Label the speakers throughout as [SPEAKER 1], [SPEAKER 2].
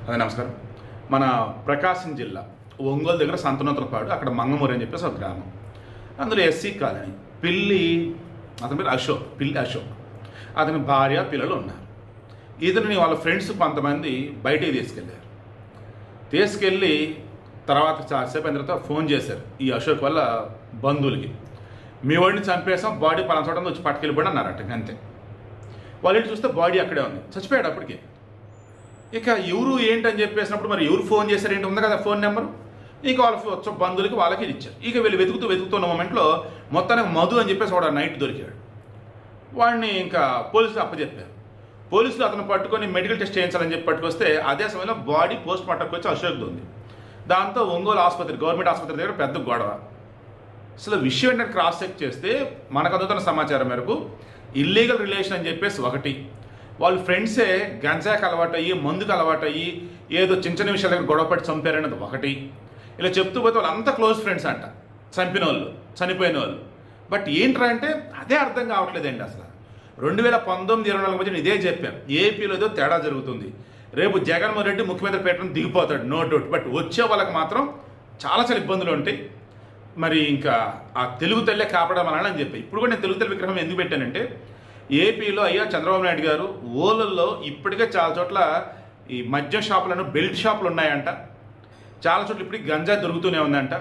[SPEAKER 1] అదే నమస్కారం. మన ప్రకాశం జిల్లా ఒంగోలు దగ్గర సంతనోతులపాడు, అక్కడ మంగమూరి అని చెప్పేసి ఒక గ్రామం. అందులో ఎస్సీ కాలనీ. అతని పేరు అశోక్, పిల్లి అశోక్. అతని భార్య పిల్లలు ఉన్నారు. ఇతని వాళ్ళ ఫ్రెండ్స్ కొంతమంది బయటికి తీసుకెళ్ళి తర్వాత చాలాసేపు అయిన తర్వాత ఫోన్ చేశారు ఈ అశోక్ వల్ల బంధువులకి. మీ వాడిని చంపేసాం, బాడీ పలానా చోట వచ్చి పట్టుకెళ్ళిపోయి అన్నారట. అంతే. వాళ్ళ ఇంటి చూస్తే బాడీ అక్కడే ఉంది, చచ్చిపోయాడు అప్పటికే. ఇక ఎవరు ఏంటని చెప్పేసినప్పుడు మరి ఎవరు ఫోన్ చేశారు ఏంటి, ఉంది కదా ఫోన్ నెంబరు. ఇక వాళ్ళ బంధువులకి వాళ్ళకి ఇచ్చారు. ఇక వీళ్ళు వెతుకుతున్న మూమెంట్లో మొత్తానికి మధు అని చెప్పేసి వాడు నైట్ దొరికాడు. వాడిని ఇంకా పోలీసులు అప్పచెప్పారు. పోలీసులు అతను పట్టుకొని మెడికల్ టెస్ట్ చేయించాలని చెప్పి పట్టుకొస్తే అదే సమయంలో బాడీ పోస్ట్ మార్టంకి వచ్చి అశోక్ది ఉంది. దాంతో ఒంగోలు ఆసుపత్రి, గవర్నమెంట్ ఆసుపత్రి దగ్గర పెద్ద గొడవ. అసలు విషయం ఏంటంటే క్రాస్ చెక్ చేస్తే మనకు అందుతున్న సమాచారం మేరకు ఇల్లీగల్ రిలేషన్ అని చెప్పేసి ఒకటి, వాళ్ళ ఫ్రెండ్సే గంజాకి అలవాటయ్యి, మందుకు అలవాటయ్యి ఏదో చిన్న చిన్న విషయాల దగ్గర గొడవపడి చంపారనేది ఒకటి. ఇలా చెప్తూ పోతే వాళ్ళు అంతా క్లోజ్ ఫ్రెండ్స్ అంట, చంపిన వాళ్ళు, చనిపోయిన వాళ్ళు. బట్ ఏంట్రా అంటే అదే అర్థం కావట్లేదండి. అసలు 2019-24 మధ్య ఇదే చెప్పాం, ఏపీలో ఏదో తేడా జరుగుతుంది. రేపు జగన్మోహన్ రెడ్డి ముఖ్యమంత్రి పేటను దిగిపోతాడు, నో డౌట్. బట్ వచ్చే వాళ్ళకి మాత్రం చాలా ఇబ్బందులు ఉంటాయి. మరి ఇంకా ఆ తెలుగు తల్లే కాపాడమని అని చెప్పి ఇప్పుడు కూడా నేను తెలుగు తల్లి విగ్రహం ఎందుకు పెట్టానంటే, ఏపీలో అయ్యా చంద్రబాబు నాయుడు గారు ఓలల్లో ఇప్పటికే చాలా చోట్ల ఈ మద్యం షాపులను, బెల్ట్ షాపులు ఉన్నాయంట. చాలా చోట్ల ఇప్పటికి గంజా దొరుకుతూనే ఉందంట.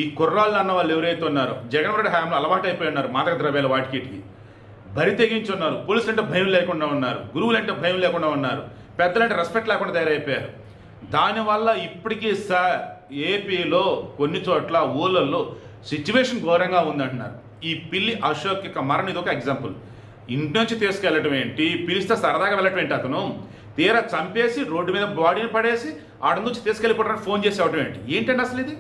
[SPEAKER 1] ఈ కుర్రాళ్ళు అన్న వాళ్ళు ఎవరైతే ఉన్నారో జగన్మోహన్ రెడ్డి హయాంలో అలవాటు అయిపోయి ఉన్నారు మాదక ద్రవ్యాలు, వాటికి బరి తెగించి ఉన్నారు. పోలీసులు అంటే భయం లేకుండా ఉన్నారు, గురువులు అంటే భయం లేకుండా ఉన్నారు, పెద్దలంటే రెస్పెక్ట్ లేకుండా తయారైపోయారు. దానివల్ల ఇప్పటికీ ఏపీలో కొన్ని చోట్ల ఊళ్ళల్లో సిచ్యువేషన్ ఘోరంగా ఉందంటున్నారు. ఈ పిల్లి అశోక్ యొక్క మరణం ఇది ఒక ఎగ్జాంపుల్. ఇంటి నుంచి తీసుకెళ్ళటం ఏంటి, పిలిస్తే సరదాగా వెళ్ళటం ఏంటి, అతను తీరా చంపేసి రోడ్డు మీద బాడీని పడేసి ఆడ నుంచి తీసుకెళ్ళిపోవడానికి ఫోన్ చేసి అవటం ఏంటండి అసలు ఇది?